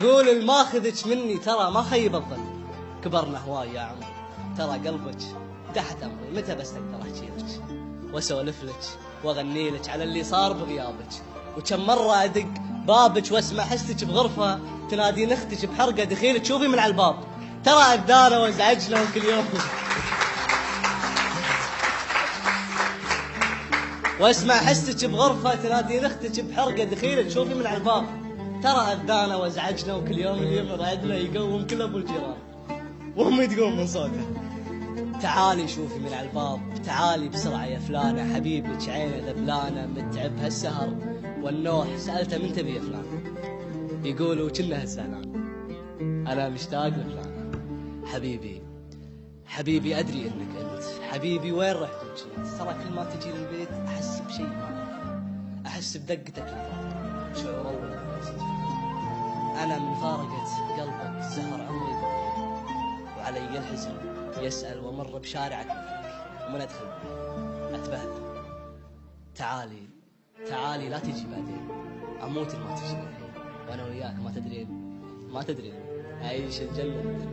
قول الماخذك مني ترى ما خيب الظن، كبرنا هواي يا عمر، ترى قلبك تحت امري، متى بس اقدر احكي لك واسولف لك واغني لك على اللي صار بغيابك، وكم مره ادق بابك واسمع حستك بغرفه تنادين اختك بحرقه دخيل تشوفي من على الباب، ترى اذانا وازعجنا كل يوم واسمع حستك بغرفه تنادين اختك بحرقه دخيل تشوفي من على الباب، ترى اذانا وازعجنا وكل يوم اللي يمر يقوم كل ابو الجيران وامي تقوم من صوته. تعالي شوفي من على الباب، تعالي بسرعه يا فلانه، حبيبك عينه ذبلانه متعب هالسهر والنوح، سالته من تبي يا فلانه، يقولوا كنا هالزعلان، انا مشتاق لفلانه. حبيبي حبيبي ادري انك انت، حبيبي وين رحت وجيت، ترى كل ما تجي للبيت احس بشيء ما اعرف، احس بدقتك للفرح، شعور اول ما نسيت انا من فارقة قلبك سهر عمري ضوئي، وعلي الحزن يسأل ومر بشارعك ومن ادخل اتبهدل. تعالي تعالي لا تجي بعدين، اموت ما تجي الحين، وانا وياك ما تدرين اعيش الجنة.